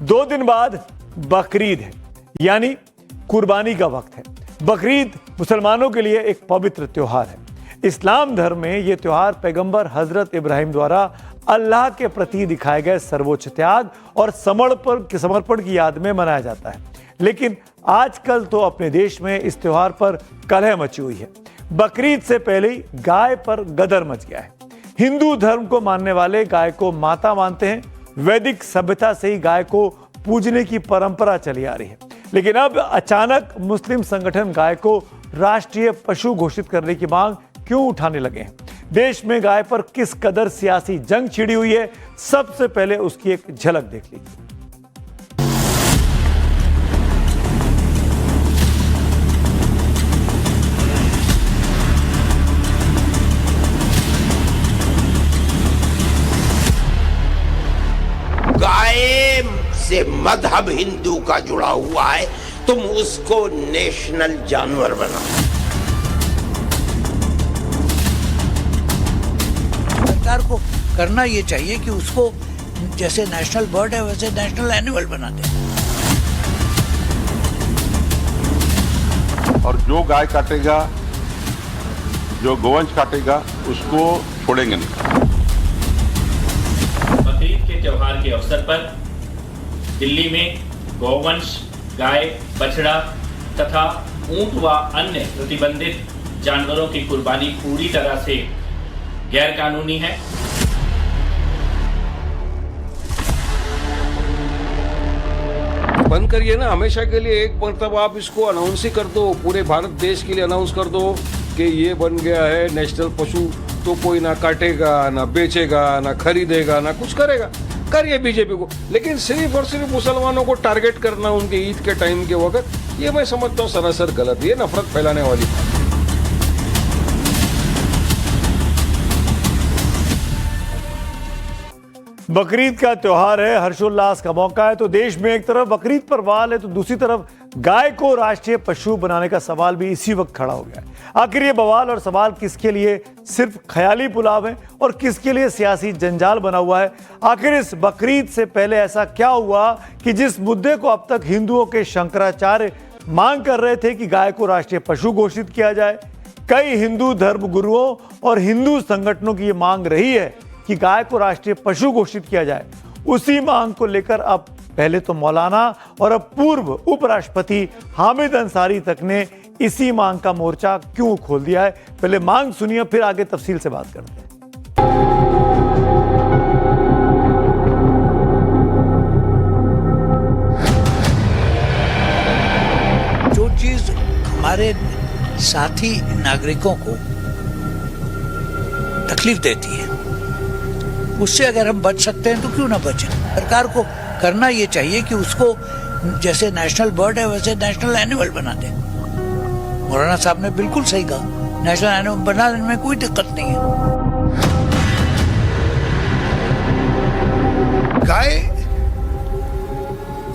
2 दिन बाद बकरीद है, यानी कुर्बानी का वक्त है। बकरीद मुसलमानों के लिए एक पवित्र त्योहार है। इस्लाम धर्म में यह त्योहार पैगंबर हजरत इब्राहिम द्वारा अल्लाह के प्रति दिखाए गए सर्वोच्च त्याग और समर्पण की याद में मनाया जाता है। लेकिन आजकल तो अपने देश में इस त्योहार पर कलह मची हुई है। बकरीद से पहले ही गाय पर गदर मच गया है। हिंदू धर्म को मानने वाले गाय को माता मानते हैं। वैदिक सभ्यता से ही गाय को पूजने की परंपरा चली आ रही है। लेकिन अब अचानक मुस्लिम संगठन गाय को राष्ट्रीय पशु घोषित करने की मांग क्यों उठाने लगे हैं? देश में गाय पर किस कदर सियासी जंग छिड़ी हुई है, सबसे पहले उसकी एक झलक देख लीजिए। गाय से मजहब हिंदू का जुड़ा हुआ है, तुम उसको नेशनल जानवर बनाओ। सरकार को करना ये चाहिए कि उसको जैसे नेशनल बर्ड है वैसे नेशनल एनिमल बना दे। और जो गाय काटेगा, जो गोवंश काटेगा, उसको छोड़ेंगे नहीं। बकरीद के त्योहार के अवसर पर दिल्ली में गौवंश, गाय, बछड़ा तथा ऊंट व अन्य प्रतिबंधित जानवरों की कुर्बानी पूरी तरह से गैर कानूनी है। बंद करिए ना, हमेशा के लिए एक मरतबा आप इसको अनाउंस ही कर दो, पूरे भारत देश के लिए अनाउंस कर दो कि ये बन गया है नेशनल पशु। तो कोई ना काटेगा, ना बेचेगा, ना खरीदेगा, ना कुछ करेगा। करिए बीजेपी को, लेकिन सिर्फ और सिर्फ मुसलमानों को टारगेट करना उनके ईद के टाइम के वक्त, ये मैं समझता हूँ सरासर गलत, ये नफरत फैलाने वाली बात। बकरीद का त्योहार है, हर्षोल्लास का मौका है, तो देश में एक तरफ बकरीद पर्व है तो दूसरी तरफ गाय को राष्ट्रीय पशु बनाने का सवाल भी इसी वक्त खड़ा हो गया है। आखिर ये बवाल और सवाल किसके लिए सिर्फ ख्याली पुलाव है और किसके लिए सियासी जंजाल बना हुआ है? आखिर इस बकरीद से पहले ऐसा क्या हुआ कि जिस मुद्दे को अब तक हिंदुओं के शंकराचार्य मांग कर रहे थे कि गाय को राष्ट्रीय पशु घोषित किया जाए, कई हिंदू धर्म गुरुओं और हिंदू संगठनों की ये मांग रही है कि गाय को राष्ट्रीय पशु घोषित किया जाए। उसी मांग को लेकर अब पहले तो मौलाना और अब पूर्व उपराष्ट्रपति हामिद अंसारी तक ने इसी मांग का मोर्चा क्यों खोल दिया है? पहले मांग सुनिए, फिर आगे तफसील से बात करते हैं। जो चीज हमारे साथी नागरिकों को तकलीफ देती है, उससे अगर हम बच सकते हैं तो क्यों ना बचें। सरकार को करना ये चाहिए कि उसको जैसे नेशनल बर्ड है वैसे नेशनल एनिमल बना दे। मौलाना साहब ने बिल्कुल सही कहा, नेशनल एनिमल बनाने में कोई दिक्कत नहीं है। गाय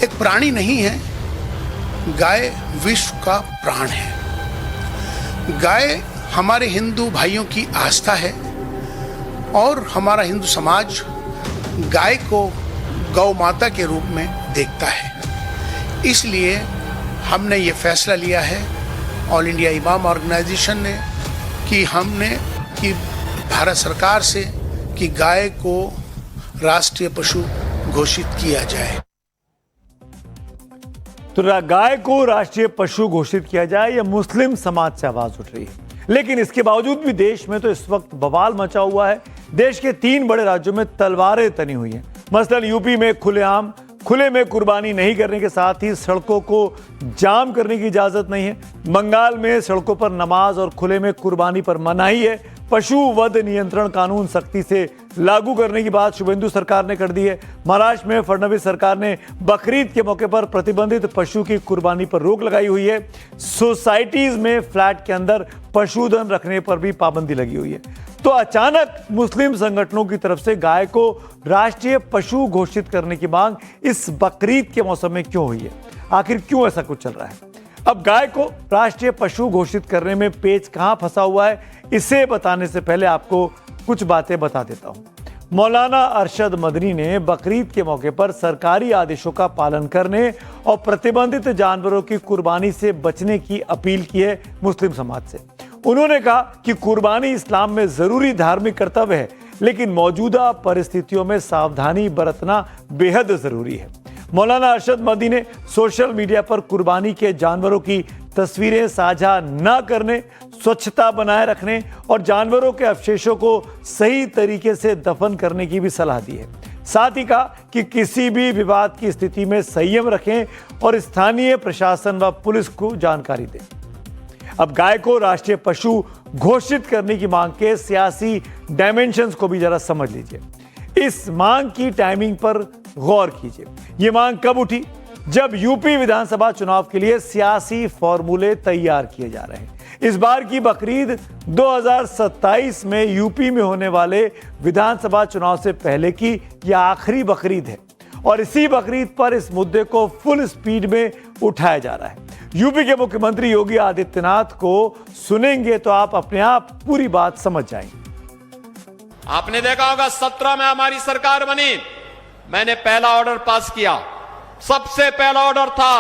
एक प्राणी नहीं है, गाय विश्व का प्राण है। गाय हमारे हिंदू भाइयों की आस्था है और हमारा हिंदू समाज गाय को गौ माता के रूप में देखता है। इसलिए हमने ये फैसला लिया है, ऑल इंडिया इमाम ऑर्गेनाइजेशन ने, कि भारत सरकार से कि गाय को राष्ट्रीय पशु घोषित किया जाए। तो गाय को राष्ट्रीय पशु घोषित किया जाए, यह मुस्लिम समाज से आवाज उठ रही है। लेकिन इसके बावजूद भी देश में तो इस वक्त बवाल मचा हुआ है। देश के 3 बड़े राज्यों में तलवारें तनी हुई हैं। मसलन यूपी में खुले में कुर्बानी नहीं करने के साथ ही सड़कों को जाम करने की इजाजत नहीं है। बंगाल में सड़कों पर नमाज और खुले में कुर्बानी पर मनाही है। पशु वध नियंत्रण कानून सख्ती से लागू करने की बात शुभेंदु सरकार ने कर दी है। महाराष्ट्र में फडणवीस सरकार ने बकरीद के मौके पर प्रतिबंधित पशु की कुर्बानी पर रोक लगाई हुई है। सोसाइटीज में फ्लैट के अंदर पशुधन रखने पर भी पाबंदी लगी हुई है। तो अचानक मुस्लिम संगठनों की तरफ से गाय को राष्ट्रीय पशु घोषित करने की मांग इस बकरीद के मौसम में क्यों हुई है? आखिर क्यों ऐसा कुछ चल रहा है? अब गाय को राष्ट्रीय पशु घोषित करने में पेच कहां फंसा हुआ है, इसे बताने से पहले आपको कुछ बातें बता देता हूं। मौलाना अरशद मदनी ने बकरीद के मौके पर सरकारी आदेशों का पालन करने और प्रतिबंधित जानवरों की कुर्बानी से बचने की अपील की है मुस्लिम समाज से। उन्होंने कहा कि कुर्बानी इस्लाम में जरूरी धार्मिक कर्तव्य है, लेकिन मौजूदा परिस्थितियों में सावधानी बरतना बेहद जरूरी है। मौलाना अरशद मदनी ने सोशल मीडिया पर कुर्बानी के जानवरों की तस्वीरें साझा न करने, स्वच्छता बनाए रखने और जानवरों के अवशेषों को सही तरीके से दफन करने की भी सलाह दी है। साथ ही कहा कि किसी भी विवाद की स्थिति में संयम रखें और स्थानीय प्रशासन व पुलिस को जानकारी दें। अब गाय को राष्ट्रीय पशु घोषित करने की मांग के सियासी डायमेंशंस को भी जरा समझ लीजिए। इस मांग की टाइमिंग पर गौर कीजिए। ये मांग कब उठी? जब यूपी विधानसभा चुनाव के लिए सियासी फॉर्मूले तैयार किए जा रहे हैं। इस बार की बकरीद 2027 में यूपी में होने वाले विधानसभा चुनाव से पहले की यह आखिरी बकरीद है और इसी बकरीद पर इस मुद्दे को फुल स्पीड में उठाया जा रहा है। यूपी के मुख्यमंत्री योगी आदित्यनाथ को सुनेंगे तो आप अपने आप पूरी बात समझ जाएंगे। आपने देखा होगा 17 में हमारी सरकार बनी, मैंने पहला ऑर्डर पास किया। सबसे पहला ऑर्डर था,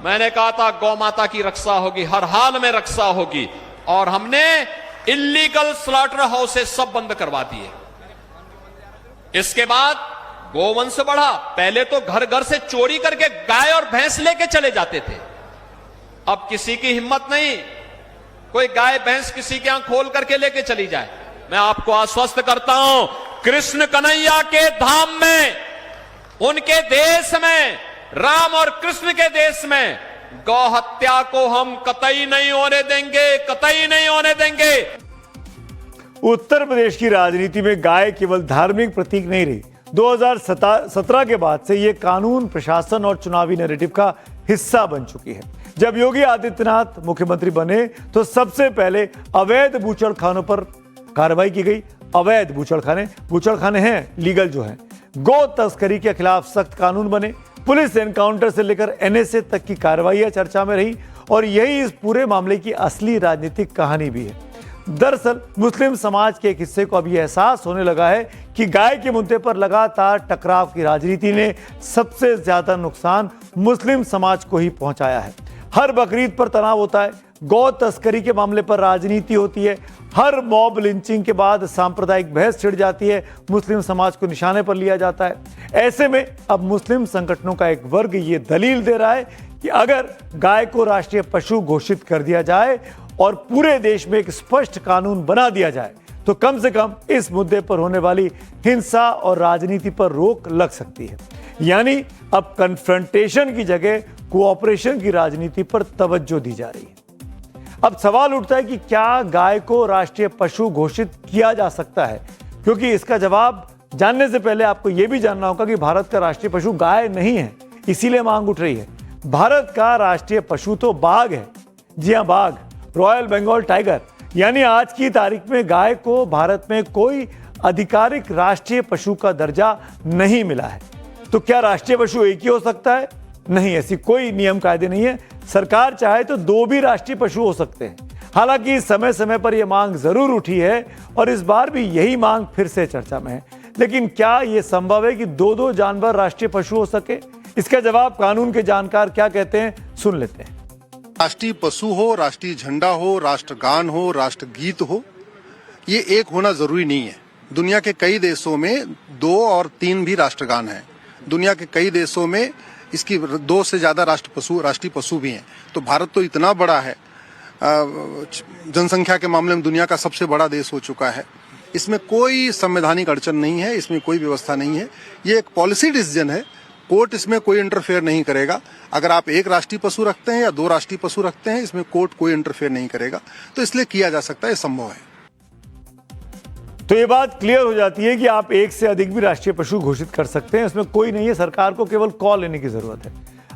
मैंने कहा था गौ माता की रक्षा होगी, हर हाल में रक्षा होगी, और हमने इलीगल स्लॉटर हाउसेस सब बंद करवा दिए। इसके बाद गोवंश बढ़ा। पहले तो घर घर से चोरी करके गाय और भैंस लेके चले जाते थे, अब किसी की हिम्मत नहीं कोई गाय भैंस किसी के यहां खोल करके लेके चली जाए। मैं आपको आश्वस्त करता हूं, कृष्ण कन्हैया के धाम में, उनके देश में, राम और कृष्ण के देश में गौ हत्या को हम कतई नहीं होने देंगे, कतई नहीं होने देंगे। उत्तर प्रदेश की राजनीति में गाय केवल धार्मिक प्रतीक नहीं रही। 2017 के बाद से यह कानून, प्रशासन और चुनावी नैरेटिव का हिस्सा बन चुकी है। जब योगी आदित्यनाथ मुख्यमंत्री बने तो सबसे पहले अवैध बूचड़खानों पर कार्रवाई की गई। अवैध बूचड़खाने हैं लीगल जो हैं। गौ तस्करी के खिलाफ सख्त कानून बने। पुलिस एनकाउंटर से लेकर एनएसए तक की कार्रवाइयां चर्चा में रही और यही इस पूरे मामले की असली राजनीतिक कहानी भी है। दरअसल मुस्लिम समाज के एक हिस्से को अब यह एहसास होने लगा है कि गाय के मुद्दे पर लगातार टकराव की राजनीति ने सबसे ज्यादा नुकसान मुस्लिम समाज को ही पहुंचाया है। हर बकरीद पर तनाव होता है, गौ तस्करी के मामले पर राजनीति होती है, हर मॉब लिंचिंग के बाद सांप्रदायिक बहस छिड़ जाती है, मुस्लिम समाज को निशाने पर लिया जाता है। ऐसे में अब मुस्लिम संगठनों का एक वर्ग ये दलील दे रहा है कि अगर गाय को राष्ट्रीय पशु घोषित कर दिया जाए और पूरे देश में एक स्पष्ट कानून बना दिया जाए तो कम से कम इस मुद्दे पर होने वाली हिंसा और राजनीति पर रोक लग सकती है। यानी अब कन्फ्रंटेशन की जगह कोऑपरेशन की राजनीति पर तवज्जो दी जा रही है। अब सवाल उठता है कि क्या गाय को राष्ट्रीय पशु घोषित किया जा सकता है, क्योंकि इसका जवाब जानने से पहले आपको यह भी जानना होगा कि भारत का राष्ट्रीय पशु गाय नहीं है, इसीलिए मांग उठ रही है। भारत का राष्ट्रीय पशु तो बाघ है। जी हां, बाघ, रॉयल बंगाल टाइगर। यानी आज की तारीख में गाय को भारत में कोई आधिकारिक राष्ट्रीय पशु का दर्जा नहीं मिला है। तो क्या राष्ट्रीय पशु एक ही हो सकता है? नहीं, ऐसी कोई नियम कायदे नहीं है। सरकार चाहे तो 2 भी राष्ट्रीय पशु हो सकते हैं। हालांकि समय समय पर यह मांग जरूर उठी है और इस बार भी यही मांग फिर से चर्चा में है। लेकिन क्या यह संभव है कि 2 जानवर राष्ट्रीय पशु हो सके? इसका जवाब कानून के जानकार क्या कहते हैं, सुन लेते हैं। राष्ट्रीय पशु हो, राष्ट्रीय झंडा हो, राष्ट्रगान हो, राष्ट्रगीत हो, ये एक होना जरूरी नहीं है। दुनिया के कई देशों में 2 और 3 भी राष्ट्रगान हैं। दुनिया के कई देशों में इसकी 2 से ज्यादा राष्ट्रीय पशु भी हैं। तो भारत तो इतना बड़ा है, जनसंख्या के मामले में दुनिया का सबसे बड़ा देश हो चुका है। इसमें कोई संवैधानिक अड़चन नहीं है, इसमें कोई व्यवस्था नहीं है। ये एक पॉलिसी डिसीजन है, कोर्ट इसमें कोई इंटरफेयर नहीं करेगा। अगर आप 1 राष्ट्रीय पशु रखते हैं या 2 राष्ट्रीय पशु रखते हैं, इसमें कोर्ट कोई इंटरफेयर नहीं करेगा। तो इसलिए किया जा सकता है, संभव है। तो ये बात क्लियर हो जाती है कि आप 1 से अधिक भी राष्ट्रीय पशु घोषित कर सकते हैं, इसमें कोई नहीं है। सरकार को केवल कॉल लेने की जरूरत है।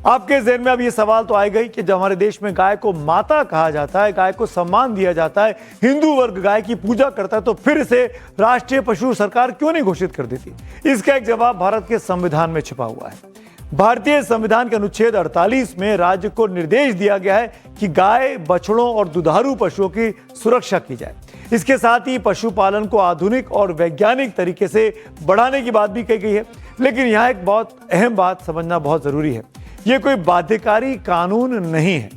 आपके ज़हन में अब ये सवाल तो आएगा ही कि जब हमारे देश में गाय को माता कहा जाता है, गाय को सम्मान दिया जाता है, हिंदू वर्ग गाय की पूजा करता है, तो फिर इसे राष्ट्रीय पशु सरकार क्यों नहीं घोषित कर देती? इसका एक जवाब भारत के संविधान में छिपा हुआ है। भारतीय संविधान के अनुच्छेद 48 में राज्य को निर्देश दिया गया है कि गाय, बछड़ों और दुधारू पशुओं की सुरक्षा की जाए। इसके साथ ही पशुपालन को आधुनिक और वैज्ञानिक तरीके से बढ़ाने की बात भी कही गई है। लेकिन यहाँ एक बहुत अहम बात समझना बहुत जरूरी है, ये कोई बाध्यकारी कानून नहीं है।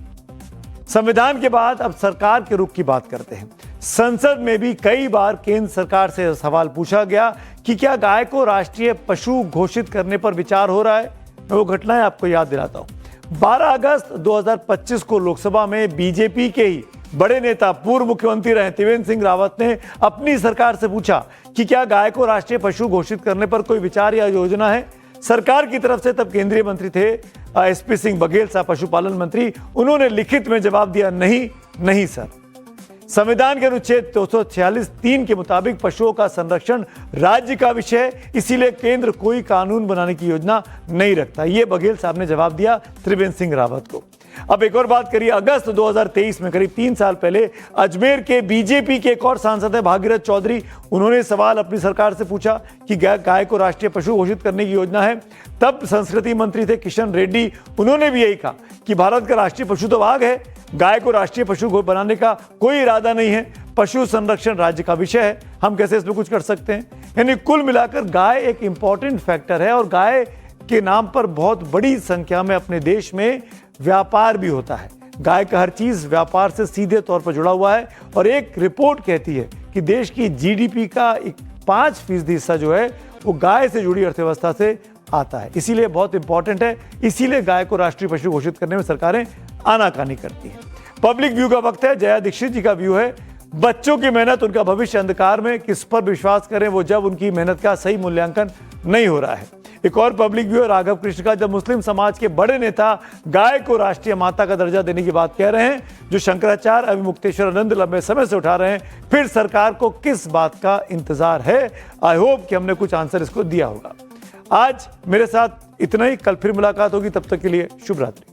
संविधान के बाद अब सरकार के रुख की बात करते हैं। संसद में भी कई बार केंद्र सरकार से सवाल पूछा गया कि क्या गाय को राष्ट्रीय पशु घोषित करने पर विचार हो रहा है। मैं वो घटनाएं आपको याद दिलाता हूं। 12 अगस्त 2025 को लोकसभा में बीजेपी के ही बड़े नेता पूर्व मुख्यमंत्री रहे त्रिवेंद्र सिंह रावत ने अपनी सरकार से पूछा कि क्या गाय को राष्ट्रीय पशु घोषित करने पर कोई विचार या योजना है। सरकार की तरफ से तब केंद्रीय मंत्री थे एसपी सिंह बघेल साहब, पशुपालन मंत्री। उन्होंने लिखित में जवाब दिया, नहीं सर। संविधान के अनुच्छेद 246(3) के मुताबिक पशुओं का संरक्षण राज्य का विषय है, इसीलिए केंद्र कोई कानून बनाने की योजना नहीं रखता। ये बघेल साहब ने जवाब दिया त्रिवेंद्र सिंह रावत को। अब एक और बात करिए, अगस्त 2023 में करीब 3 साल पहले अजमेर के बीजेपी के एक और सांसद है भागीरथ चौधरी। उन्होंने सवाल अपनी सरकार से पूछा कि गाय को राष्ट्रीय पशु घोषित करने की योजना है। तब संस्कृति मंत्री थे किशन रेड्डी। उन्होंने भी यही कहा कि भारत का राष्ट्रीय पशु तो वाघ है, गाय को राष्ट्रीय पशु बनाने का कोई इरादा नहीं है। पशु संरक्षण राज्य का विषय है, हम कैसे इसमें कुछ कर सकते हैं। यानी कुल मिलाकर गाय एक इंपॉर्टेंट फैक्टर है और गाय के नाम पर बहुत बड़ी संख्या में अपने देश में व्यापार भी होता है। गाय का हर चीज व्यापार से सीधे तौर पर जुड़ा हुआ है और एक रिपोर्ट कहती है कि देश की जीडीपी का 5% हिस्सा जो है वो गाय से जुड़ी अर्थव्यवस्था से आता है। इसीलिए बहुत इंपॉर्टेंट है, इसीलिए गाय को राष्ट्रीय पशु घोषित करने में सरकारें आनाकानी करती हैं। पब्लिक व्यू का वक्त है। जया दीक्षित जी का व्यू है, बच्चों की मेहनत, उनका भविष्य अंधकार में, किस पर विश्वास करें वो जब उनकी मेहनत का सही मूल्यांकन नहीं हो रहा है। एक और पब्लिक व्यू है राघव कृष्ण का, जब मुस्लिम समाज के बड़े नेता गाय को राष्ट्रीय माता का दर्जा देने की बात कह रहे हैं, जो शंकराचार्य अभिमुक्तेश्वर आनंद लंबे समय से उठा रहे हैं, फिर सरकार को किस बात का इंतजार है। आई होप कि हमने कुछ आंसर इसको दिया होगा। आज मेरे साथ इतना ही, कल फिर मुलाकात होगी, तब तक के लिए शुभ रात्रि।